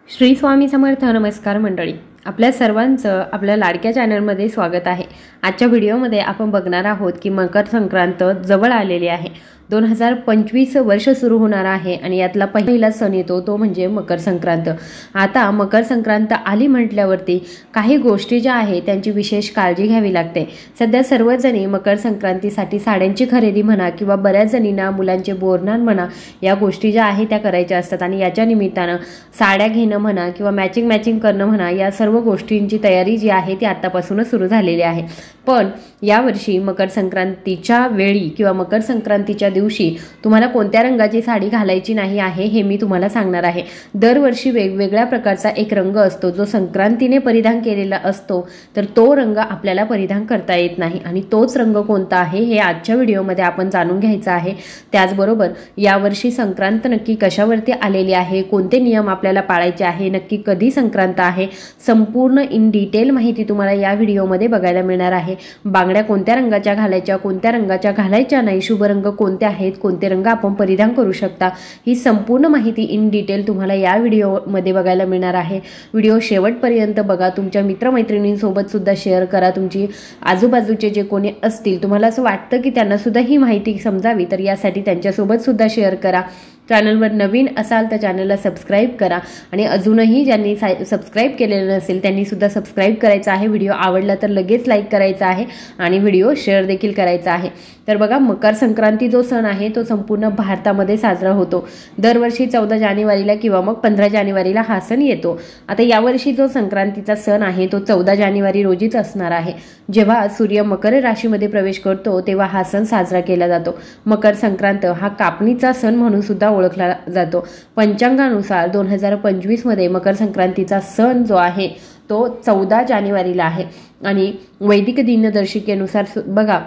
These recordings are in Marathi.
श्री स्वामी समर्थ. नमस्कार मंडळी, आपल्या सर्वांचं आपल्या लाडक्या चॅनलमध्ये स्वागत आहे. आजच्या व्हिडिओमध्ये आपण बघणार आहोत की मकर संक्रांत जवळ आलेली आहे. 2025 वर्ष सुरू होणार आहे आणि यातला पहिला सण येतो तो म्हणजे मकर संक्रांत. आता मकर संक्रांत आली म्हटल्यावरती काही गोष्टी ज्या आहेत त्यांची विशेष काळजी घ्यावी लागते. सध्या सर्वजणी मकर संक्रांतीसाठी साड्यांची खरेदी म्हणा किंवा बऱ्याच जणींना मुलांचे बोरनान म्हणा या गोष्टी ज्या आहेत त्या करायच्या असतात आणि याच्या निमित्तानं साड्या घेणं म्हणा किंवा मॅचिंग करणं म्हणा या सर्व गोष्टींची तयारी जी आहे ती आतापासूनच सुरू झालेली आहे. पण यावर्षी मकर संक्रांतीच्या वेळी किंवा मकर संक्रांतीच्या दिवशी तुम्हाला कोणत्या रंगाची साडी घालायची नाही आहे हे मी तुम्हाला सांगणार आहे. दरवर्षी वेगवेगळ्या प्रकारचा एक रंग असतो जो संक्रांतीने परिधान केलेला असतो, तर तो रंग आपल्याला परिधान करता येत नाही आणि तोच रंग कोणता आहे हे आजच्या व्हिडिओमध्ये आपण जाणून घ्यायचं आहे. त्याचबरोबर यावर्षी संक्रांत नक्की कशावरती आलेली आहे, कोणते नियम आपल्याला पाळायचे आहे, नक्की कधी संक्रांत आहे, संपूर्ण इन डिटेल माहिती तुम्हाला या व्हिडिओमध्ये बघायला मिळणार आहे. बांगड्या कोणत्या रंगाच्या घालायच्या, कोणत्या रंगाच्या घालायच्या नाही, शुभ रंग कोणते आहेत, कोणते रंग आपण परिधान करू शकता, ही संपूर्ण माहिती इन डिटेल तुम्हाला या व्हिडिओमध्ये बघायला मिळणार आहे. व्हिडिओ शेवटपर्यंत बघा. तुमच्या मित्रमैत्रिणींसोबत सुद्धा शेअर करा. तुमची आजूबाजूचे जे कोणी असतील तुम्हाला असं वाटतं की त्यांना सुद्धा ही माहिती समजावी तर यासाठी त्यांच्यासोबत सुद्धा शेअर करा. चॅनलवर नवीन असाल तर चॅनलला सबस्क्राईब करा आणि अजूनही ज्यांनी सबस्क्राईब केलेलं नसेल त्यांनी सुद्धा सबस्क्राईब करायचं आहे. व्हिडिओ आवडला तर लगेच लाईक करायचा आहे आणि व्हिडिओ शेअर देखील करायचा आहे. तर बघा, मकर संक्रांती जो सण आहे तो संपूर्ण भारतामध्ये साजरा होतो. दरवर्षी 14 जानेवारीला किंवा मग 15 जानेवारीला हा सण येतो. आता यावर्षी जो संक्रांतीचा सण आहे तो 14 जानेवारी रोजीच असणार आहे. जेव्हा सूर्य मकर राशीमध्ये प्रवेश करतो तेव्हा हा सण साजरा केला जातो. मकर संक्रांत हा कापणीचा सण म्हणून सुद्धा ओळखला जातो. पंचांगानुसार 2025 मध्ये मकर संक्रांतीचा सण जो आहे तो 14 जानेवारीला आहे आणि वैदिक दिनदर्शिकेनुसार बघा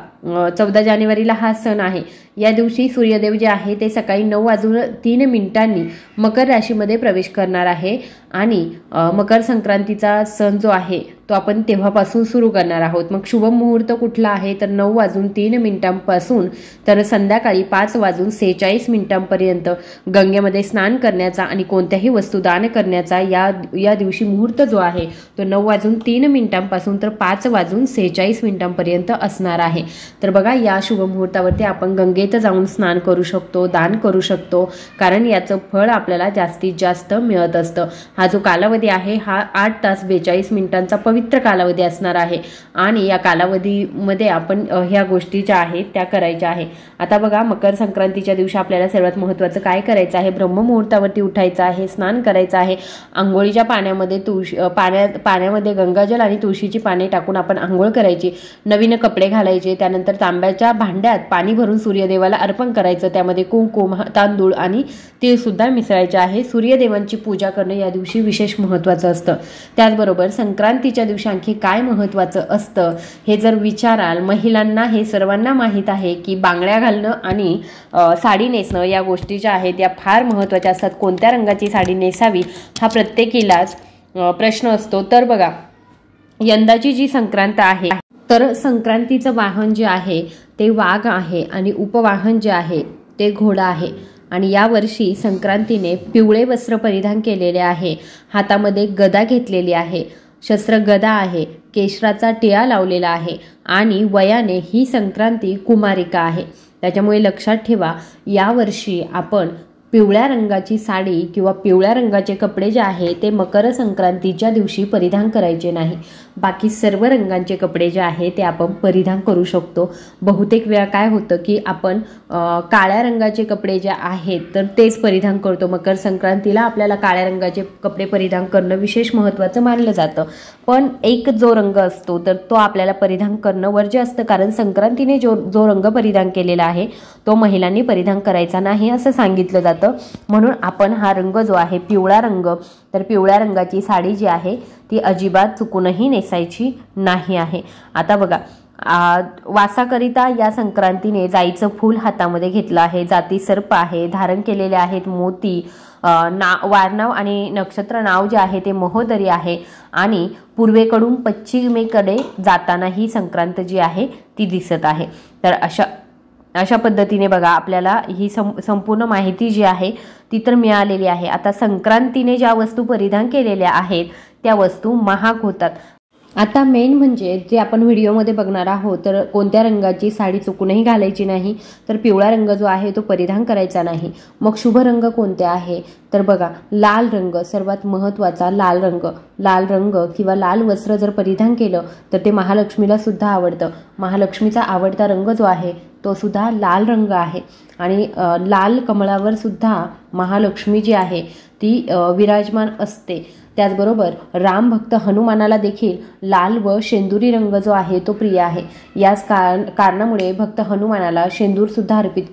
14 जानेवारीला हा सण आहे. या दिवशी सूर्यदेव जे आहे ते सकाळी 9:03 मकर राशीमध्ये प्रवेश करणार आहे आणि मकर संक्रांतीचा सण जो आहे तो आपण तेव्हापासून सुरू करणार आहोत. मग शुभ मुहूर्त कुठला आहे तर 9:03 पासून तर संध्याकाळी 5:46 पर्यंत गंगेमध्ये स्नान करण्याचा आणि कोणत्याही वस्तू दान करण्याचा या दिवशी मुहूर्त जो आहे तो 9:03 पासून तर 5:46 पर्यंत असणार आहे. तर बघा, या शुभ मुहूर्तावरती आपण गंगेत जाऊन स्नान करू शकतो, दान करू शकतो, कारण याचं फळ आपल्याला जास्तीत जास्त मिळत असतं. हा जो कालावधी आहे हा 8 तास 42 मिनिटांचा पवित्र कालावधी असणार आहे आणि या कालावधीमध्ये आपण ह्या गोष्टी ज्या आहेत त्या करायच्या आहे. आता बघा, मकर संक्रांतीच्या दिवशी आपल्याला सर्वात महत्त्वाचं काय करायचं आहे, ब्रह्ममुहूर्तावरती उठायचं आहे, स्नान करायचं आहे. आंघोळीच्या पाण्यामध्ये पाण्यामध्ये गंगाजल आणि तुळशीची पाने टाकून आपण आंघोळ करायची, नवीन कपडे घालायचे, त्यानंतर तांब्याच्या भांड्यात पाणी भरून सूर्यदेवाला अर्पण करायचं. त्यामध्ये कुंकुम, तांदूळ आणि तीळ सुद्धा मिसळायचे आहे. सूर्यदेवांची पूजा करणं या दिवशी विशेष महत्त्वाचं असतं. त्याचबरोबर संक्रांतीच्या दिवशी आणखी काय महत्त्वाचं असतं हे जर विचाराल, महिलांना हे सर्वांना माहीत आहे की बांगड्या घालणं आणि साडी नेसणं या गोष्टी ज्या आहेत या फार महत्त्वाच्या असतात. कोणत्या रंगाची साडी नेसावी हा प्रत्येकीलाच प्रश्न असतो. तर बघा, यंदाची जी संक्रांत आहे तर संक्रांतीचं वाहन जे आहे ते वाघ आहे आणि उपवाहन जे आहे ते घोडा आहे आणि यावर्षी संक्रांतीने पिवळे वस्त्र परिधान केलेले आहे, हातामध्ये गदा घेतलेली आहे, शस्त्र गदा आहे, केशराचा टिळा लावलेला आहे आणि वयाने ही संक्रांती कुमारिका आहे. त्याच्यामुळे लक्षात ठेवा, यावर्षी आपण पिवळ्या रंगाची साडी किंवा पिवळ्या रंगाचे कपडे जे आहे ते मकर संक्रांतीच्या दिवशी परिधान करायचे नाही. बाकी सर्व रंगांचे कपडे जे आहे ते आपण परिधान करू शकतो. बहुतेक वेळा काय होतं की आपण काळ्या रंगाचे कपडे जे आहेत तर तेच परिधान करतो. मकर संक्रांतीला आपल्याला काळ्या रंगाचे कपडे परिधान करणं विशेष महत्त्वाचं मानलं जातं. पण एक जो रंग असतो तर तो आपल्याला परिधान करणं वर्ज्य असतं, कारण संक्रांतीने जो रंग परिधान केलेला आहे तो महिलांनी परिधान करायचा नाही असं सांगितलं जातं. म्हणून आपण हा रंग जो आहे पिवळा रंग, तर पिवळ्या रंगाची साडी जी आहे ती अजिबात चुकूनही नेसायची नाही आहे. आता बघा, वासाकरिता या संक्रांतीने जाईचं फूल हातामध्ये घेतलं आहे, जाती सर्प आहे, धारण केलेले आहेत मोती, वारनाव आणि नक्षत्र नाव जे आहे ते महोदरी आहे आणि पूर्वेकडून पश्चिमेकडे जाताना ही संक्रांत जी आहे ती दिसत आहे. तर अशा पद्धतीने बघा आपल्याला ही संपूर्ण माहिती जी आहे ती तर मिळालेली आहे। आता संक्रांतीने ज्या वस्तू परिधान केलेल्या आहेत त्या वस्तू महाग होतात। आता मेन म्हणजे जे आपण व्हिडिओमध्ये बघणार आहोत तर कोणत्या रंगाची साडी चुकूनही घालायची नाही, तर पिवळा रंग जो आहे तो परिधान करायचा नाही। मग शुभ रंग कोणते आहे तर बघा लाल रंग, सर्वात महत्त्वाचा लाल रंग। लाल रंग किंवा लाल वस्त्र जर परिधान केलं तर ते महालक्ष्मीला सुद्धा आवडतं। महालक्ष्मीचा आवडता रंग जो आहे तो सुद्धा लाल रंग आहे आणि लाल कमळावर सुद्धा महालक्ष्मी जी आहे ती विराजमान असते। त्याचबरोबर राम भक्त हनुमानाला देखील लाल व शेंदुरी रंग जो आहे तो प्रिय आहे। याच कारणामुळे भक्त हनुमानाला शेंदूर सुद्धा अर्पित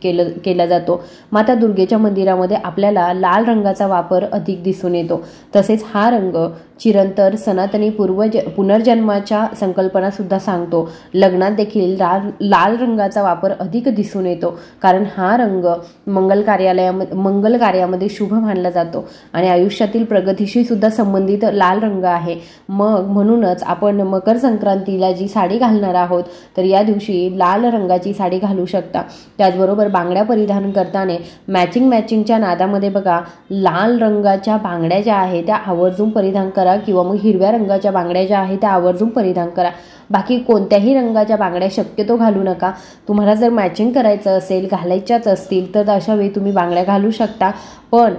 केला जातो। माता दुर्गेच्या मंदिरामध्ये आपल्याला लाल रंगाचा वापर अधिक दिसून येतो। तसेच हा रंग चिरंतर सनातनी पुनर्जन्माच्या संकल्पना सुद्धा सांगतो। लग्नात देखील लाल रंगाचा वापर अधिक दिसून येतो, कारण हा रंग मंगल कार्यामध्ये शुभ मानला जातो आणि आयुष्यातील प्रगतीशी सुद्धा संबंधित लाल रंग आहे। मग म्हणूनच आपण मकर संक्रांतीला जी साडी घालणार आहोत तर या दिवशी लाल रंगाची साडी घालू शकता। त्याचबरोबर बांगड्या परिधान करताना मॅचिंगच्या नादामध्ये बघा लाल रंगाच्या बांगड्या ज्या आहेत त्या आवर्जून परिधान करा किंवा मग हिरव्या रंगाच्या बांगड्या ज्या आहेत त्या आवर्जून परिधान करा। बाकी कोणत्याही रंगाच्या बांगड्या शक्यतो घालू नका। तुम्हाला जर मॅचिंग करायचं असेल, घालायच्याच असतील तर अशा वेळी तुम्ही बांगड्या घालू शकता। पण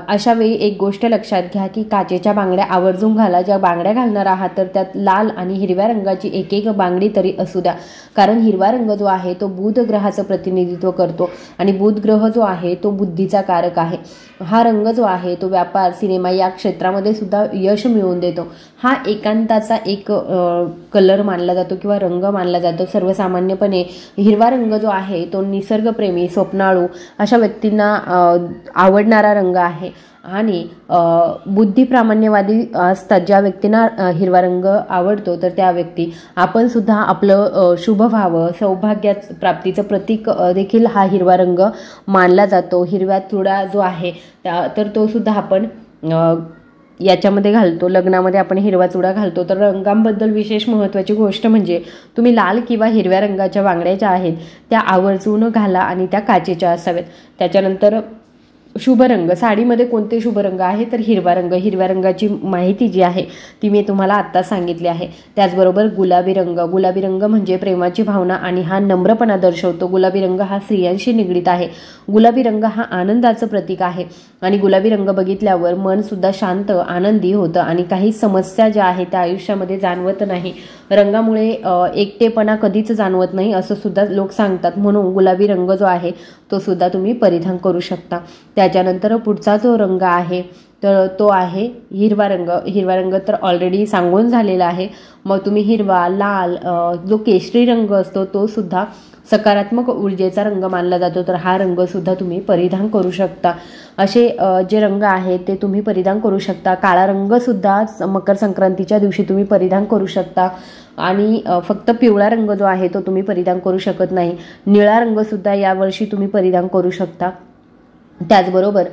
अशा वेळी एक गोष्ट लक्षात घ्या की काचेच्या बांगड्या आवर्जून घाला। ज्या बांगड्या घालणार आहात तर त्यात लाल आणि हिरव्या रंगाची एक बांगडी तरी असू द्या, कारण हिरवा रंग जो आहे तो बुध ग्रहाचं प्रतिनिधित्व करतो आणि बुध ग्रह जो आहे तो बुद्धीचा कारक आहे। हा रंग जो आहे तो व्यापार, सिनेमा या क्षेत्रामध्ये सुद्धा यश मिळवून देतो। हा एकांताचा एक कलर मानला जातो किंवा रंग मानला जातो। सर्वसामान्यपणे हिरवा रंग जो आहे तो निसर्गप्रेमी, स्वप्नाळू अशा व्यक्तींना आवडणारा रंग आहे आणि बुद्धिप्रामाण्यवादी असतात ज्या व्यक्तींना हिरवा रंग आवडतो तर त्या व्यक्ती आपण सुद्धा आपलं शुभ व्हावं, सौभाग्य प्राप्तीचं प्रतीक देखील हा हिरवा रंग मानला जातो। हिरव्या चुडा जो आहे तर तो सुद्धा आपण याच्यामध्ये घालतो। लग्नामध्ये आपण हिरवा चुडा घालतो। तर रंगांबद्दल विशेष महत्त्वाची गोष्ट म्हणजे तुम्ही लाल किंवा हिरव्या रंगाच्या बांगड्या ज्या आहेत त्या आवर्जून घाला आणि त्या काचेच्या असाव्यात। त्याच्यानंतर शुभ रंग, साडीमध्ये कोणते शुभ रंग आहे तर हिरवा रंग। हिरव्या रंगाची माहिती जी आहे ती मी तुम्हाला आत्ता सांगितली आहे। त्याचबरोबर गुलाबी रंग, गुलाबी रंग म्हणजे प्रेमाची भावना आणि हा नम्रपणा दर्शवतो। गुलाबी रंग हा स्त्रियांशी निगडीत आहे। गुलाबी रंग हा आनंदाचं प्रतीक आहे आणि गुलाबी रंग बघितल्यावर मन सुद्धा शांत, आनंदी होतं आणि काही समस्या ज्या आहेत त्या आयुष्यामध्ये जाणवत नाही। रंगामुळे एकटेपणा कधीच जाणवत नाही असं सुद्धा लोक सांगतात, म्हणून गुलाबी रंग जो आहे तो सुद्धा तुम्ही परिधान करू शकता। त्याच्यानंतर पुढचा जो रंग आहे तर तो आहे हिरवा रंग। हिरवा रंग तर ऑलरेडी सांगून झालेला आहे। मग तुम्ही हिरवा, लाल, जो केशरी रंग असतो तो सुद्धा सकारात्मक ऊर्जेचा रंग मानला जातो, तर हा रंग सुद्धा तुम्ही परिधान करू शकता। असे जे रंग आहेत ते तुम्ही परिधान करू शकता। काळा रंग सुद्धा मकर संक्रांतीच्या दिवशी तुम्ही परिधान करू शकता आणि फक्त पिवळा रंग जो आहे तो तुम्ही परिधान करू शकत नाही। निळा रंग सुद्धा यावर्षी तुम्ही परिधान करू शकता। त्याचबरोबर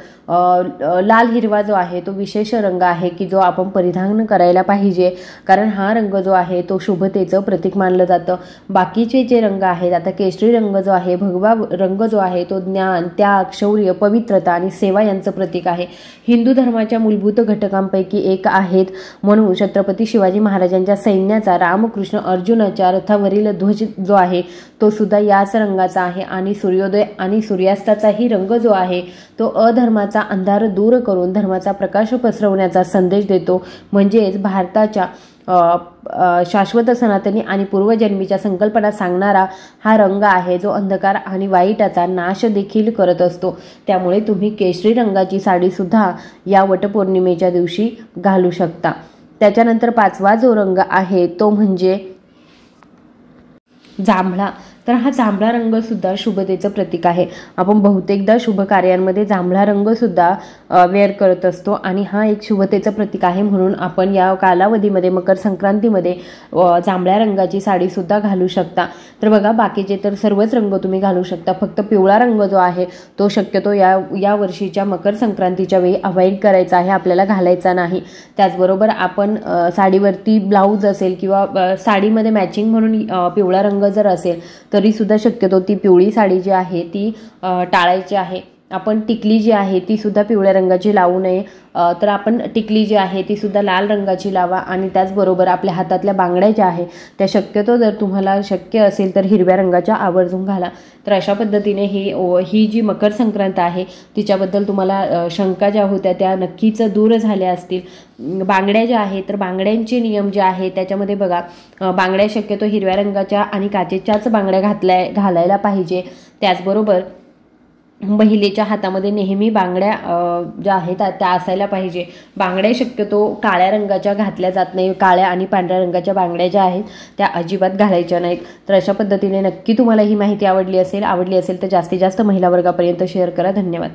लाल हिरवा जो आहे तो विशेष रंग आहे की जो आपण परिधान करायला पाहिजे, कारण हा रंग जो आहे तो शुभतेचं प्रतीक मानलं जातं। बाकीचे जे रंग आहेत, आता केशरी रंग जो आहे, भगवा रंग जो आहे तो ज्ञान, त्याग, शौर्य, पवित्रता आणि सेवा यांचं प्रतीक आहे। हिंदू धर्माच्या मूलभूत घटकांपैकी एक आहेत, म्हणून छत्रपती शिवाजी महाराजांच्या सैन्याचा रामकृष्ण अर्जुनाच्या रथावरील ध्वज जो आहे तो सुद्धा याच रंगाचा आहे आणि सूर्योदय आणि सूर्यास्ताचाही रंग जो आहे तो अधर्माचा अंधार दूर करून धर्माचा प्रकाश पसरवण्याचा संदेश देतो। म्हणजेच भारताच्या शाश्वत, सनातनी आणि पूर्वजन्मीच्या संकल्पना सांगणारा हा रंग आहे जो अंधकार आणि वाईटाचा नाश देखील करत असतो। त्यामुळे तुम्ही केशरी रंगाची साडी सुद्धा या वटपौर्णिमेच्या दिवशी घालू शकता। त्याच्यानंतर पाचवा जो रंग आहे तो म्हणजे जांभळा। तर हा जांभळा रंग सुद्धा शुभतेचं प्रतीक आहे। आपण बहुतेकदा शुभ कार्यांमध्ये जांभळा रंग सुद्धा वेअर करत असतो आणि हा एक शुभतेचं प्रतीक आहे, म्हणून आपण या कालावधीमध्ये मकर संक्रांतीमध्ये जांभळ्या रंगाची साडी सुद्धा घालू शकता। तर बघा बाकीचे तर सर्वच रंग तुम्ही घालू शकता, फक्त पिवळा रंग जो आहे तो शक्यतो या वर्षीच्या मकर संक्रांतीच्या वेळी अवॉइड करायचा आहे, आपल्याला घालायचा नाही। त्याचबरोबर आपण साडीवरती ब्लाऊज असेल किंवा साडीमध्ये मॅचिंग म्हणून पिवळा रंग जर असेल तरीसुद्धा शक्यतो ती पिवळी साडी जी आहे ती टाळायची आहे. आपण टिकली जी आहे ती सुद्धा पिवळ्या रंगाची लावू नये, तर आपण टिकली जी आहे ती सुद्धा लाल रंगाची लावा. आणि त्याचबरोबर आपल्या हातातल्या बांगड्या ज्या आहे त्या शक्यतो जर तुम्हाला शक्य असेल तर हिरव्या रंगाच्या आवर्जून घाला. तर अशा पद्धतीने ही जी मकर संक्रांत आहे तिच्याबद्दल तुम्हाला शंका ज्या होत्या त्या नक्कीच दूर झाल्या असतील. बांगड्या ज्या आहेत तर बांगड्यांचे नियम जे आहे त्याच्यामध्ये बघा, बांगड्या शक्यतो हिरव्या रंगाच्या आणि काचेच्याच बांगड्या घालायला पाहिजे. त्याचबरोबर महिलेच्या हातामध्ये नेहमी बांगड्या ज्या आहेत त्या असायला पाहिजे. बांगड्या शक्यतो काळ्या रंगाच्या घातल्या जात नाही, काळ्या आणि पांढऱ्या रंगाच्या बांगड्या ज्या आहेत त्या अजिबात घालायच्या नाहीत. तर अशा पद्धतीने नक्की तुम्हाला ही माहिती आवडली असेल तर जास्तीत जास्त महिला वर्गापर्यंत शेअर करा. धन्यवाद.